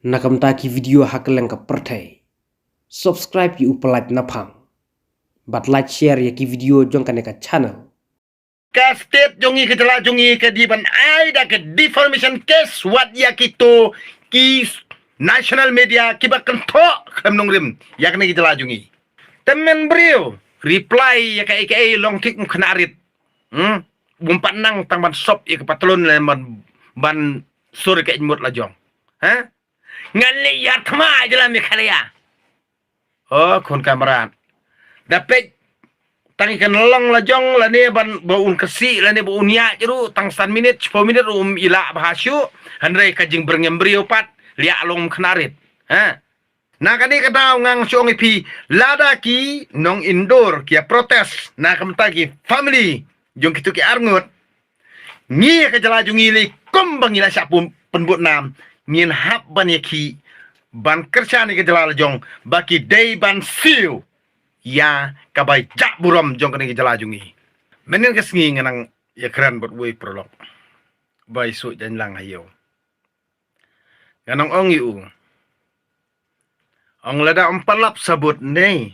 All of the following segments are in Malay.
Nakamtaki video hakeleng ka pertai. Subscribe yu upalait napang. But like share ya ki video jong ka channel. Ka state jongi ke jela jongi ke di ban ai da ke defamation case wat ya kito ki national media ki ba kan tho kham nong rim ya ke jela jongi temen brio reply ya ke long tik khnarit bumpat nang tang ban sop ya ke patlon le ban sore ke mut la jong ha ngalle ya thma jela mi khalaya oh kon kamran dapet tangi kan long la jong la ne ban baun kesi la ne baun ya jeru tang san minit 10 minit ila bahasyu handrai kajing berngembrio pat lia long knarit ha na kani kadau ngang song ipi lada ki nong indoor kia protes na kamtagi family jong kitu ki arngut ngi ka jala jungi li kumbang ila sapum penbut nam ngin hap ban yaki ban kerja ni ka jala jong baki day ban siu ya kabai jak buram jong kene jala jungi menen kesengi nganang ya keren buat woi prolog bai su jan lang hayo nganang ong yu ong lada empalap sabut nei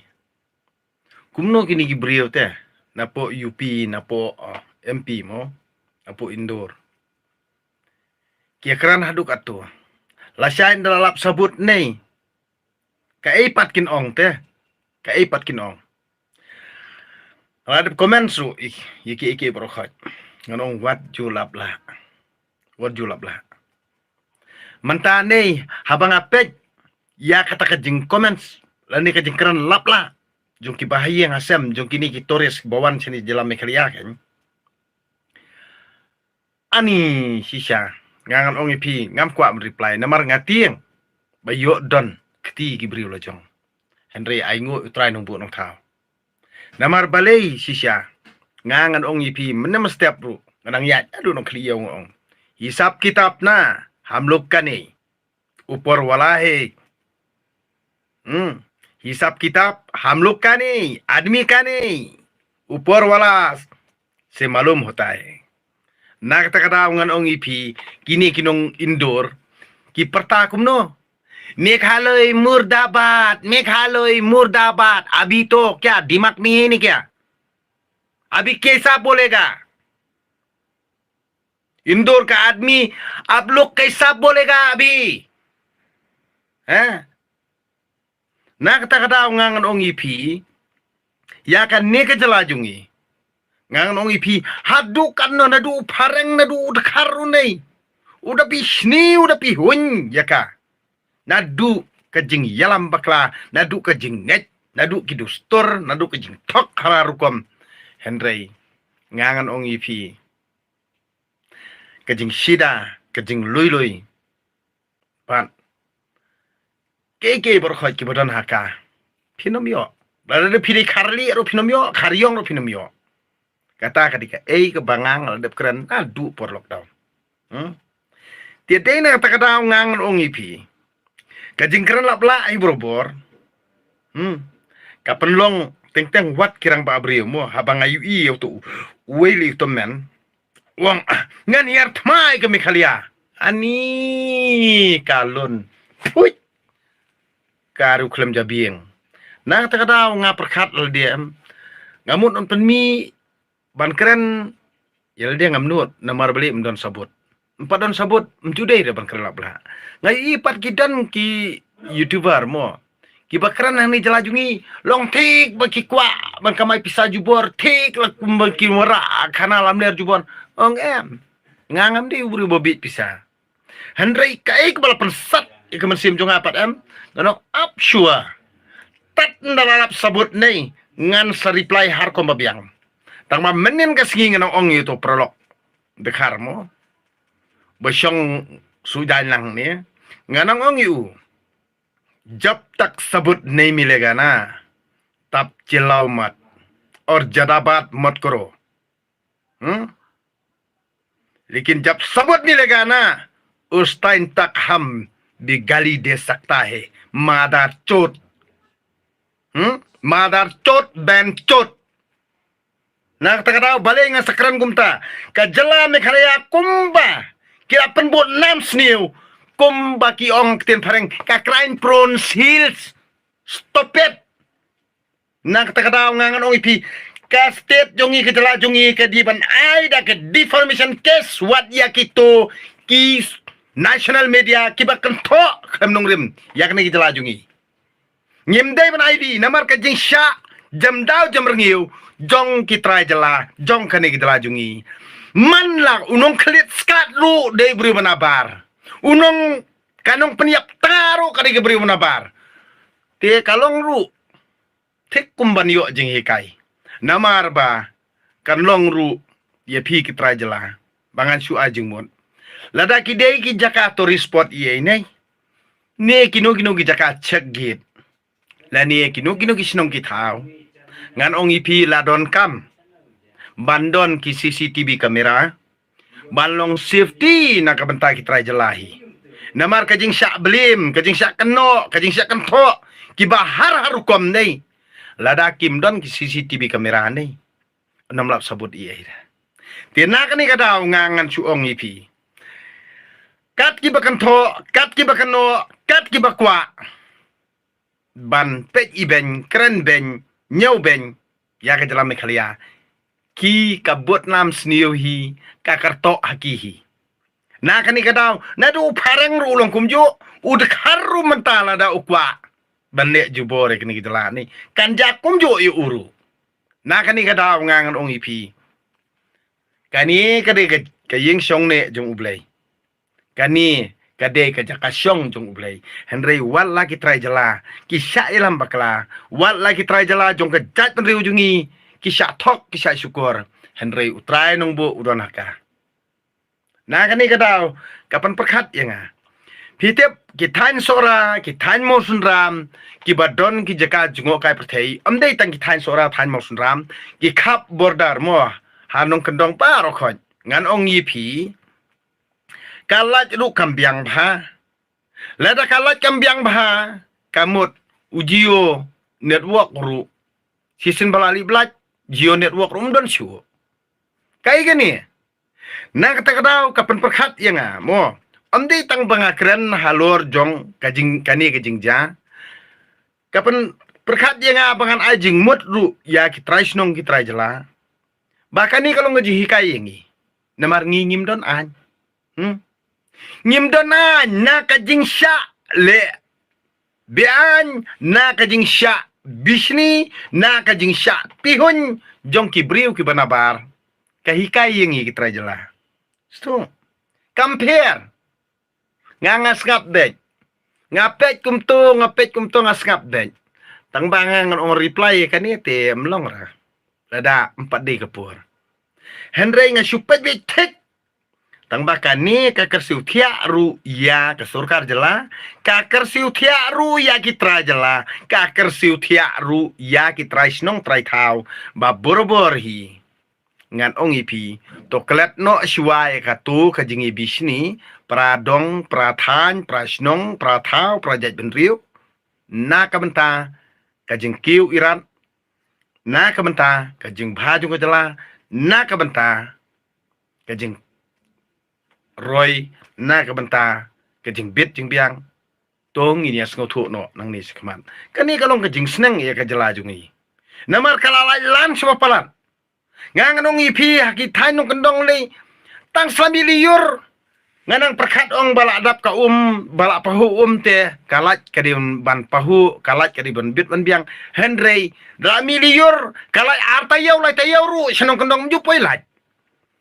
kumno kini gibriyo te napo UP napo MP mo napo indoor kia keren haduk atu lasain dalalap sabut nei ka patkin ong te kai patkin ong ada komen su iki brokhat nganong wat julap lah mantane habang apet ya kata kajing comments lani kajing keran lap lah jong ki bahaya ngasem jong kini ki tores bawan sini jelam mekria kan ani sisa ngangan ong ipi ngam kwa reply namar ngatieng bayo don keti ki briu la jong Henry aingu utrai nung bu nung tau. Namar balai sisya. Ngangan ong ipi menem setiap bro. Nganang yat adu nung kliyong ong. Hisap kitab na. Hamlok kani. Upor walahe. Hisap kitab. Hamlok kani. Admi kani. Upor walas. Semalum hotai. Nakata-kata ngan ong ipi. Kini kinong indoor. Ki pertakum no. Meghalaya murdabat, अभी तो क्या दिमाग नहीं है नहीं क्या अभी कैसा बोलेगा इंदौर का आदमी आप लोग कैसा बोलेगा अभी हैं ना kata-kata ngangan ong ipi ya kan ne ke jelajungi ngangan ong ipi hadu kan no nadu pareng nadu udakaru nei udah pisni udah pihun ya ka nadu kajing yalam bakla nadu kajing net nadu kidustor nadu kajing tok hararukom Henry ngangan ong ipi kajing sida kajing lui pan keke berkhot ki badan haka pinomyo ada pili karli ro pinomyo karyong ro pinomyo kata ketika kebangang ladep keren nadu por lockdown tiada na kata ngangan ong ipi kajing keren lapla ai borobor kapan long teng wat kirang ba abrio mo habang ayu i to weli to men wang ngan yar thmai ke mikhalia ani kalon put karu klem jabieng na takada nga perkhat l dia ngamut on penmi ban keren yel dia ngamnut namar beli mdon sabut empadon sabut mjudai de ban keren lapla ngai ipat kidan ki youtuber mo ki bakran ni jelajungi long tik baki kwa ban kamai pisa jubor tik la baki mora kana lamner jubon ong em ngangam di ubri bobit pisa handrai kai kebala pensat ke mensim jong apat em ganok up sure tat ndalalap sabut nei ngan sa reply har ko babiang tangma menin ka singi nganong ong itu prolog bekar mo basyong sudan lang ni nganang ong yu jab tak sabut nahi milega na tab chilao mat और जदाबात मत करो लेकिन जब सबूत मिलेगा ना उस टाइम तक हम भी गाली दे सकता है मादार चोट बैन चोट ना kata balik nga sakran kumta ka jala me kharaya kumba kira penbut nam sniu kum baki ong ten pareng ka crime prone hills. Stop it. Na kata ngangan ong ipi ka state jongi ketela jongi ke di ban ai da ke defamation case wat ya kito ki national media kiba kento kham nong rim yak ne ketela jongi ngim dai ban ID namar ka jing sha jam dau jam rengiu jong kitrai jela jong kane ketela jongi man lang unong klit skat lu dei beri manabar unong kanong peniap taru kali ke beri manabar te kalong ru tek kumban yo jing hikai namar ba kan long ru ye pi kitrai jela bangan su ajing mon lada ki dei ki Jakarta spot ye nei ne kino ki Jakarta check gate la ne kino ki sinong ki thau ngan ong ipi ladon kam bandon ki CCTV kamera balong safety na kabanta kitrai jelahi namar kajing syak belim kajing syak keno kajing syak kento ki bahar harukom nei lada kim don ki CCTV kamera nei nam lap sabut iya ida tina kani kada ngangan suong ipi kat ki bakan tho kat ki bakan no kat ki bakwa ban pet iben kren ben nyau ben ya ke dalam mekhalia ki kabut nam sniu hi ka karto hakihi na kani kada na du pareng ru long kumjo udkharu mentala da ukwa banek jubore kini kita lah ni kan jakum jo yu uru na kani kada ngangan ong ipi kani kade ke ying song ne jong ublai kani kade ke jaka song jong ublai henry wal lagi try jela kisah ilam bakla wal lagi try jela jong ke jat penri ujungi kisah tok kisah syukur henry utrai nong bu udon haka na kani kada kapan perkat ya nga Pitep kitain sora kitain mosun ram ki badon ki jaka jungo kai perthei amdei tang kitain sora tain mosun ram ki khap border mo hanong kendong pa rokhot ngan ong yi phi kalat ru kambiang bha lada kalat kambiang bha kamut ujio network ru sisin balali blat jio network rum don shu kai gani na kata kadau kapan perkhat ya nga mo amdi tang bangakren halor jong kajing kani kajing ja kapan perkat dia nga bangan ajing mut ru ya kitrai snong kitrai jela bahkan ni kalau ngaji hikai yengi namar ngim don an ngim don an na kajing sya le bean na kajing sya bisni na kajing sya pihun jong kibriu ki banabar kahikai yengi kitrai jela sto compare ngangas ngap dek ngapet kumto ngap dek tang bangang on reply kan ni te mlong ra lada 4D kapur henry nga supet be tek tang bakan ni ka kersiu thia ru ya ka surkar jela ka kersiu thia ru ya kitra jela ka kersiu thia ru ya kitra snong trai thau ba borbor hi ngan ong ipi to klet no shwai ka tu ka jingi bisni pradong prathan prasnong prathau prajat benriu na kabenta ka jing kiu iran na kabenta ka jing bhaju ka jala na kabenta ka jing roy na kabenta ka jing bit jing biang tong ini as ngotu no nang ni sekman kani kalong ka jing sneng ya ka jala jungi namar kalalai lan semua palan nganong ipi haki thainong kendong le tang slami liur nganang perkat ong balak dap ka balak pahu te kalat kadim ban pahu kalat kadim bit ban biang henry rami liur kalat arta yau lai tayau ru senong kendong jupoi lat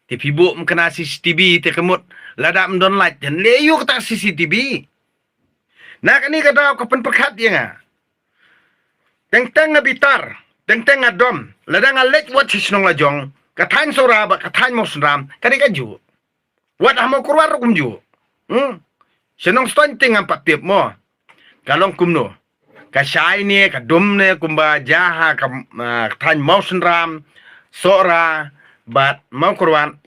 ti pibu mkena CCTV te kemut lada mdon lat jan leyu kata CCTV nak ni kata kapan perkat dia nga teng-teng ngabitar teng-teng ngadom lada ngalet wat senong lajong katain sora ba katain mosram kadi kaju wat hamo kurwar kumju senong ston ting ampat tip mo kalong kumno kasai ni kadum ne kumba jaha katain mosram sora bat mau kurwan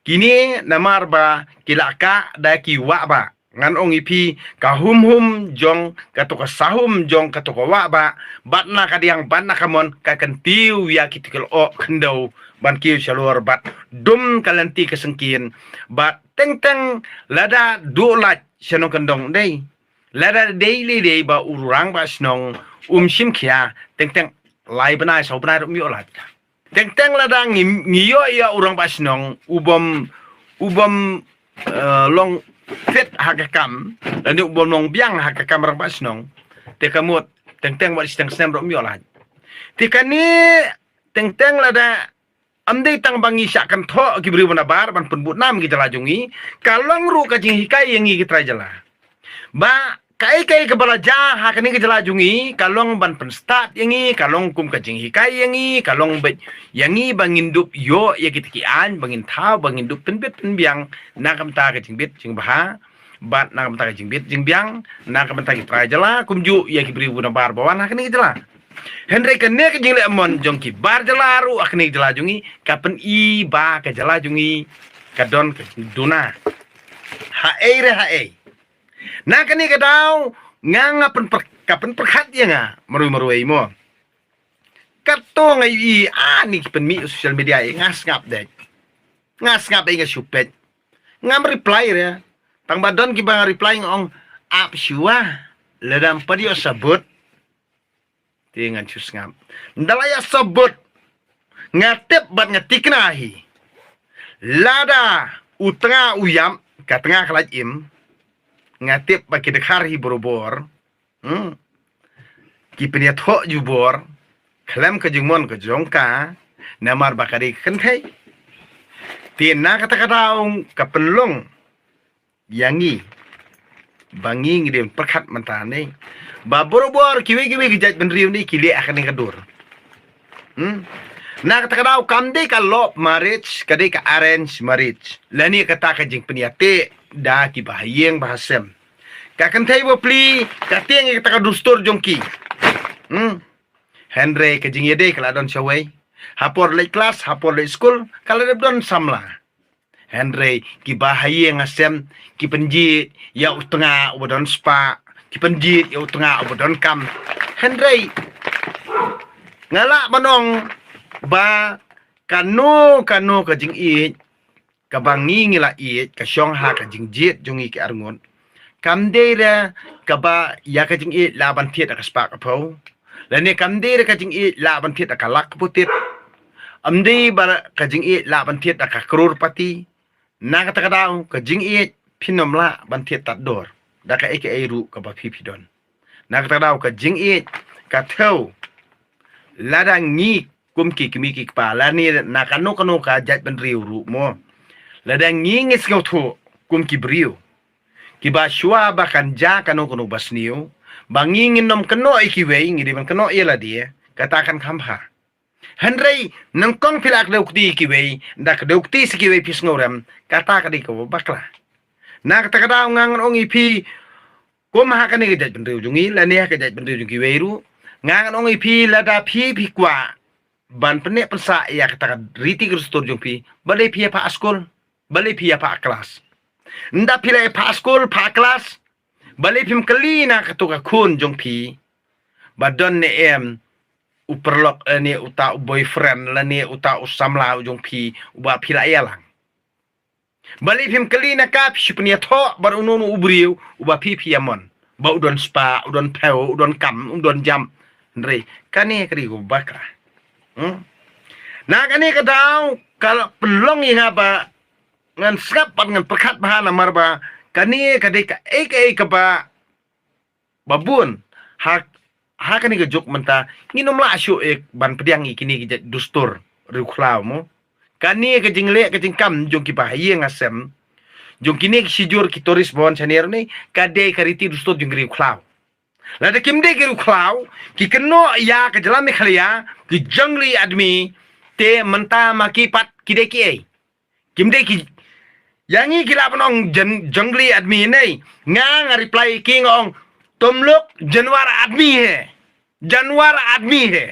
kini namar ba kilaka da ki wa ba ngan ong ipi ka hum jong ka to ka sahum jong ka to ka wa ba bat na ka diang ban na kamon ka kan tiu ya kitikal o kendo ban kiu shalor bat dum kalanti ka sengkin bat teng lada dolat shanong kandong dei lada daily dei ba urang ba snong sim kia teng lai banai so banai mi olat teng lada ngiyo ya urang ba snong ubom long fit hakakam dan ni ubom biang hakakam rang ba snong te kamut teng wat steng sem ro mi olat te kani teng lada amdei tang bangi syakan tho ki beri bona bar ban pun nam ki jala jungi kalong ru ka jing hikai yang ki tra jala ba kai ke bala ja ha kani ki jala jungi kalong ban pen start yangi kalong kum ka jing hikai yangi kalong bet yangi bangin dup yo ya ki an bangin thau bangin dup pen bit pen biang na kam ta ka jing bit jing baha bat na kam ta ka jing bit jing biang na kam ta ki tra jala kum ju ya ki beri bona bar bawan ha kani ki jala Henry kene ke jingle amon jongki bar jalaru akne jelajungi kapen I ba ke jelajungi kadon ke duna hae na kene ke dau nganga kapen perkat ya nga maru mo kato ngai I ani pen mi social media ngas ngap dek ngas ngap inga supet ngam reply ya tang badon ki bang reply ngong ap syua ledam padio sabut dengan cus ngam ndalaya sebut ngatip bat ngatiknahi lada utra uyam katengah kelaj im ngatip baki dekharhi borobor ki peniat ho jubor klem ke jungmon ke jongka namar bakari kenthai tina kata-kata kapenlong yangi bangi ngidem perkat mentane ba borobor kiwi gejat benriu ni kili akan yang kedur na kata kadau kamde ka love marriage kade ka arrange marriage lani kata ka jing peniate da ki bahayeng bahasem ka kan thai bo pli ka tieng kata ka dustur jongki Henry ka jing yede kala don shawai hapor le class hapor le school kala don samla Henry ki bahayeng asem ki penjit ya utengah ubodon spa ki penjit ya utengah ubodon kam Henry ngala manong ba kanu ka jing I ka bangi ngila I ka syong ha ka jing jit jungi ki arngon kam dera ka ba ya ka jing I laban thiet ka spa ka pau lani kam dera ka jing I laban thiet ka lak putit amdi ba ka jing I laban thiet ka krur pati na kata kadau ka jing I pinom la ban thiet tat dor da ka eke ru ka ba pipidon na kata kadau ka jing I ka thau ladang ni kum ki kimi ki pa la ni na kanu ka jat ben riu ru mo ladang ni ngis ngau thu kum ki briu ki ba shwa ba kan ja kanu basniu bangingin nom kano iki wei ngi ban kano ela dia katakan khamha Henry nang kong pilak deukti ki wei dak deukti si ki wei pis ngoram kata ka di ko bakla na kata kada ngang ong ipi ko ma ka ni jat ben riu jungi la ni ka jat ben riu jungi wei ru ngang ong ipi la da pi kwa ban penek pensa ya kata riti kristor jongpi balai pia pa askol balai pia pa kelas nda pila pa askol pa kelas balai pim kelina katuka kun jongpi badon ne em uperlok ni uta boyfriend la ni uta usamla jongpi uba pila yalang balai pim kelina ka pipnia tho bar ununu ubriu uba pi piamon ba udon spa udon peu udon kam udon jam ndre kani kri go bakra na kani kadau kalau pelong yang apa ngan serapat ngan perkat bahana marba kani kadika eke ba babun hak kani ke jok menta nginom la asyo ban pediang ikini ke dustur ruklau mo kani ke jingle ke jingkam jong ki bahaye ngasem jong kini sijur ki toris bon chaner ni kade kariti dustur jong ruklau lada kimde ki ruklau ki keno ya ke jalami khalia ki jangli admi te menta makipat kide ki kimde ki yangi kila panong jangli admi nei ngang reply ki ngong tomlok januar admi he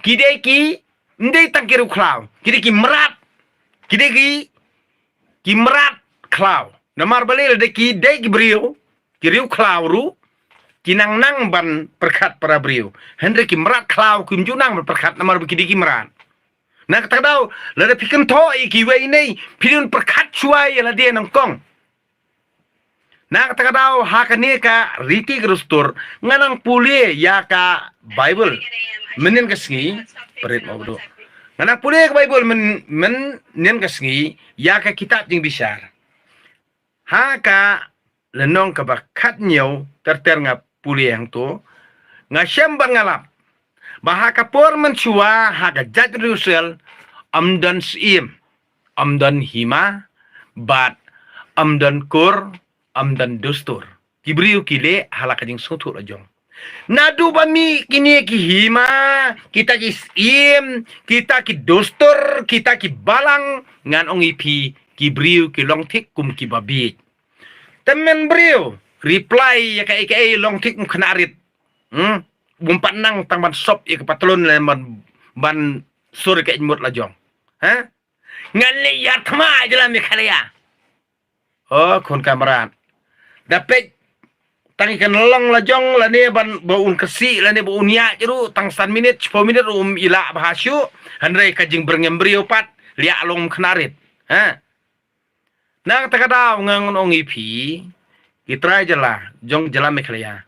kide ki ndei tangkiru klau kide ki merat klau Namar balik ada ki dek brio, kiriu klauru, kinang nang ban perkat para brio. Hendra ki merat klau kim junang ban perkat namar biki diki merat. Nak tak tahu, lada pikan to iki we ini, pilih perkat cuai la dia nongkong. Nak tak tahu hakane ka riti gerustur, nganang pulih ya ka Bible. Menin kesengi, perit mau berdua. Nganang pulih ka Bible men kesengi, ya ka kitab jing bisar. Haka lenong kebakat nyau terter nga puli yang tu ngasyam bangalap bahaka por mencua haka jat rusel amdan sim amdan hima bat amdan kur amdan dustur kibriu kile halaka jing sutur ajong nadu bami kini ki hima kita ki sim kita ki dustur kita ki balang ngan ong ipi kibriu ki long tik kum ki babi temen brio reply ya ka long tik knarit bumpat nang tang ban sop ya patlon le ban sore ka imut la jong ha ngalle ya thama aja mi khalaya oh kon kamran dapet tangi kan long la jong la ne ban baun kesi la ne baun ya jeru tang 10 minit 10 minit ila bahasyu handrai ka jing berngem brio pat lia long knarit ha nang takadaw ngang ong ipi kitry jala jong jala meklaya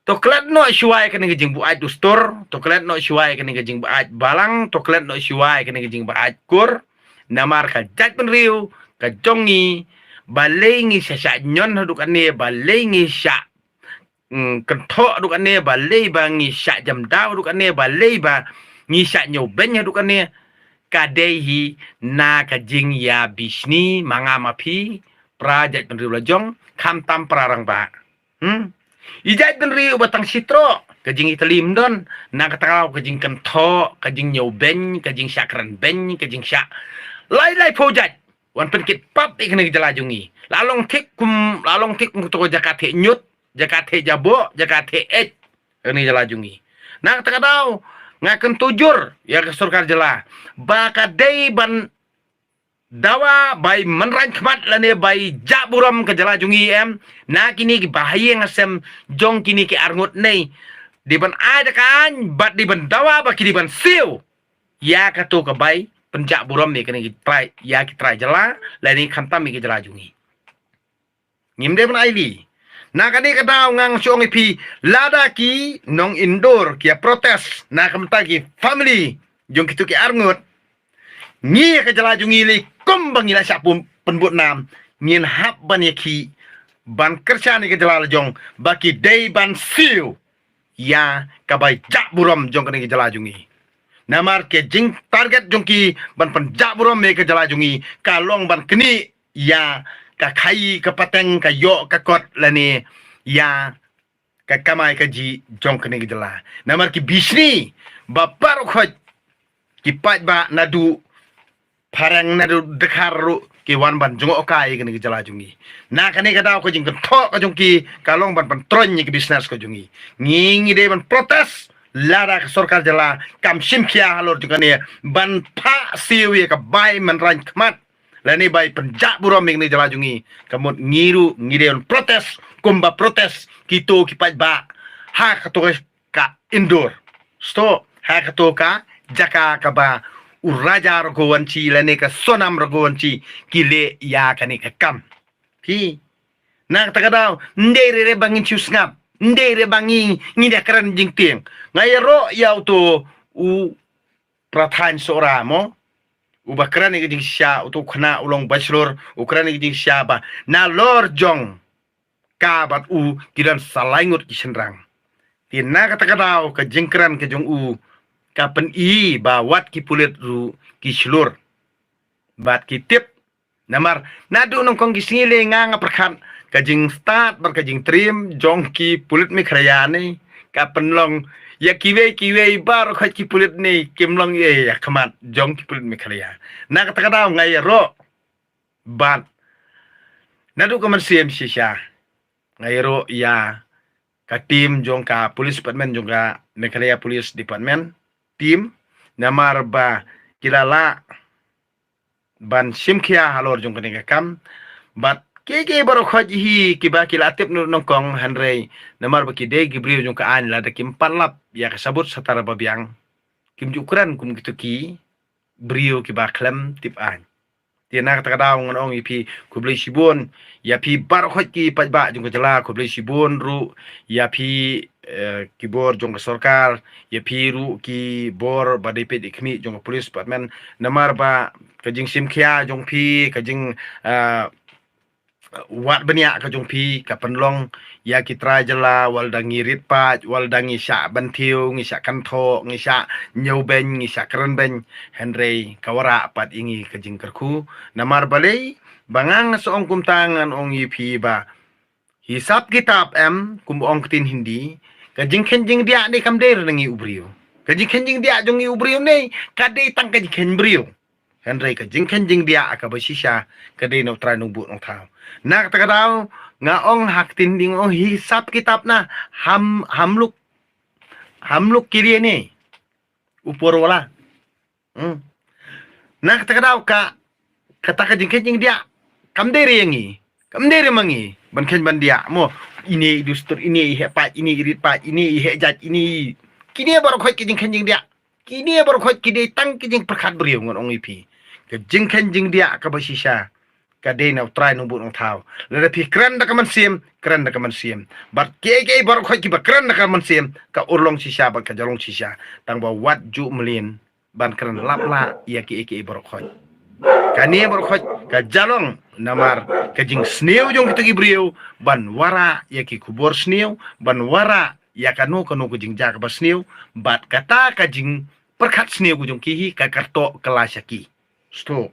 toklet no shuai kan ngejing bu aj dustur toklet no shuai kan ngejing bu aj balang toklet no shuai kan ngejing bu aj kur namar ka jat penriu ka jongi balengi sya nyon haduk ane balengi sya kentok haduk ane balei bangi sya jam daw haduk ane balei ba ngi sya nyoben haduk ane kadehi na kajing ya bisni manga mapi prajat penriu lajong kam tam prarang ba ijat penriu batang sitro kajing italim don na katakaw kajing kento kajing nyoben kajing syakran ben kajing syak lai projat wan penkit pap ikne jalajungi lalong tik to jakate nyut jakate jabo jakate et ini jalajungi na katakaw ngaken tujur ya ke surkar jela baka dei ban dawa bai menran khmat lane bai jaburam ke jela jungi em na kini ki bahaya ngasem jong kini ki arngut nei di ban ada kan bat di ban dawa ba kini ban siu ya ka to ka bai penjak buram ni kini ki try ya ki try jela lani khantam ki jela jungi ngimde ban aili na kani kadaw ngang syong ipi lada ki nong indoor kia protes na kamta ki family jong kitu ki arngut ngi ka jala jungi li kumbang ila sya penbut nam ngin hap ban ki ban kerja ni ka jala jong baki day ban siu ya kabai jak buram jong kani ka jala jungi namar ke jing target jong ki ban penjak buram me ka jala jungi kalong ban keni ya ka khai ka pateng ka yo ka kot lani ya ka kamai ka ji jong kene gejala namar ki bisni bapar khoj ki pat ba nadu parang nadu dekharu ki wan ban jongo kai kene gejala jungi na kene ka daw ko jing tho ka jong ki kalong ban tron ni ki business ko jungi ngingi de ban protes lara ka sarkar jala kam simkhia halor jukane ban pha siwi ka bai man ran khmat lani bai penjak buram ni jalajungi kamut ngiru ngideon protes kumba protes kito kipat ba ha kato ka indoor sto ha kato ka jaka ka ba uraja rogowanci lani ka sonam rogowanci kile ya kani ka kam ki na takadaw ndere re bangin chusngap ndere bangi ngida karan jingting ngayro yaw to u prathan soramo ubakran ni jing sya utu khna ulong bachelor ukran ni jing sya ba na lor jong ka bat u kiran salaingut kisenrang tina kata-kata ka jingkran ke jong u ka pen i ba wat ki pulit ru ki slur bat ki tip namar nadu nong kong kisile nga perkhat ka jing start bar ka jing trim jong ki pulit mi khrayane ka penlong ya kiwe bar khat ki pulit ni kimlong ye ya khamat jong ki pulit mi khaliya na kata ngai ro bat nadu ko man sim shisha ngai ro ya ka tim jong ka police department jong ka Meghalaya police department tim namar ba kilala ban simkhia halor jong ka kam bat Keke baru khoj hi kiba kilatip nur nongkong hanrei namar baki de gibriu jong ka an la de kim panlap ya kasabut satara babiang kim jukran kum gitu ki brio kiba klem tip an tiana kata daw ngon ong ipi kublai sibun ya pi bar khoj ki pajba jong jala kublai sibun ru ya pi kibor jong sarkar ya pi ru ki bor badai pe dikmi jong police department namar ba kajing simkhia jong pi kajing wat banyak ka jong pi ka penlong ya kitra jala wal dangi rit pat wal dangi sya bantiu ngi sya kantho ngi sya nyau ben ngi sya keren ben henry kawara pat ingi ka jing kerku namar balai bangang soong kum tangan ong pi ba hisap kitab kum ong tin hindi ka jing khenjing dia ni kam der ngi ubrio ka jing khenjing dia jong ngi ubrio nei ka de tang ka jing khen brio henry ka jing khenjing dia ka basisha ka de no tra no bu no thao nak takadaw nga ong hak tinding ong hisap kitab na hamluk kiri ni upor wala nak takadaw ka kata ka jing dia kamdere mangi banken bandia mo ini dustur ini hepat ini irit pat ini hejat ini kini baru khoi kijing kenjing dia kini baru khoi kide tang kijing perkhat beriu ngon ong ipi ke jing kenjing dia ka basisha kadai na try nung bunong tao lada pi kran na kaman siem bat keke baru khoi ki ba kran na kaman siem ka urlong sisha ba ka jalong sisha tang ba wat ju melin ban kran lapla ya ki eke baru khoi kani baru khoi ka jalong namar ka jing sneu jong kita gibriu ban wara ya ki kubor sneu ban wara ya kanu ko jing jak ba sneu bat kata ka jing perkhat sneu jong ki ka karto kelasaki sto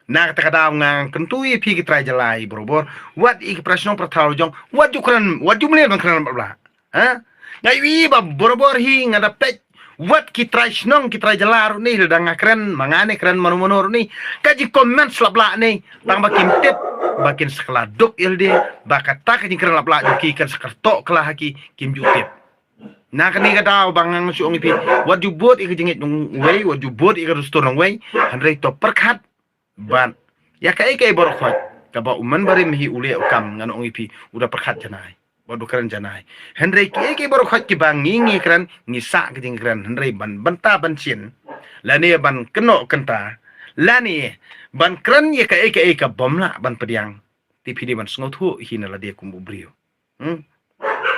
nak takadaw ngang kentui pi kitrai jalai borobor wat ik prasno prathau jong wat ju mele bang kran bla ha ngai wi ba borobor hi ngada pet wat kitrai snong kitrai jalar ni ledang kran mangane kran manu ni kaji comment slabla ni tang bakin tip bakin sekala dok ilde bakata kaji kran labla joki kan sakarto kala haki kim jutip nak ni kadaw bangang suong pi wat ju bot ik jingit nung wei wat ju bot ik rustur nung wei handrei to perkhat ban ya kai baru khot ka ba uman bari mihi ule ukam ngano ngipi udah perkhat janai bodo keren janai henry kai baru khot ki bangi ngi keren ngisa ki keren henry ban banta ban chin lani ban keno kenta lani ban keren ya kai ka bomla ban pediang tipi di ban sngotu hina la dia kumbu brio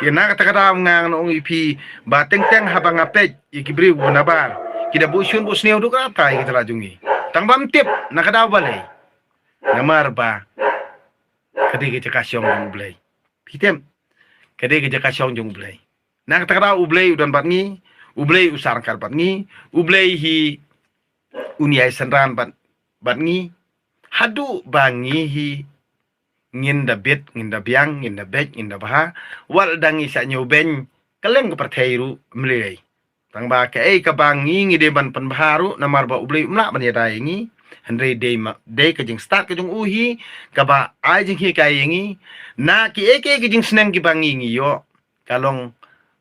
ya na kata kata ngano ngipi ba teng habang apet ikibri nabar kida busun busneu du kata kita lajungi tang bam tip nakadaw balay namar ba kadi ke jakasyong jong blay pitem kadi ke jakasyong jong blay nak takadaw ublay udan batngi ublay usar kar batngi ublay hi unyai sanran batngi hadu bangi hi nginda bet nginda biang nginda bek nginda baha wal dangi sa nyoben kaleng ke perthairu mlei tang ba ke ka bangi ngi de ban pan baharu namar ba ublei umla ban ya dai ngi henry de ka jing start ka jung uhi ka ba ai jing hi kai ngi na ki eke ki jing sneng ki bangi ngi yo kalong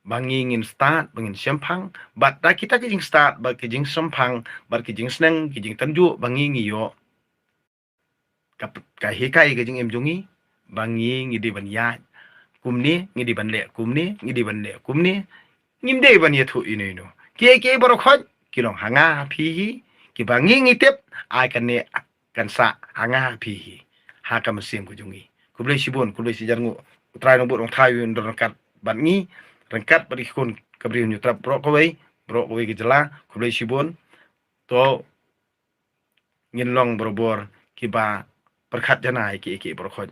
bangi ngin start bangin sempang bat da kita ki jing start ba ki jing sempang bar ki jing sneng ki jing tanju bangi ngi yo ka hi kai ka jing em jungi bangi ngi de ban ya kumni ngi di ban le kumni ngi di ban le kumni ngimde ban ye thu ino ino ke baru khot kilong hanga phi ki bangi ngitep ai kan ne kan sa hanga phi ha ka mesim ku jungi ku blei sibun ku blei sijarngu trai no burong thayu ndor kat ban ngi rengkat bari kun kabri nyu trap bro ko wei ki jela ku blei sibun to ngin long borobor ki ba perkhat janai ki baru khot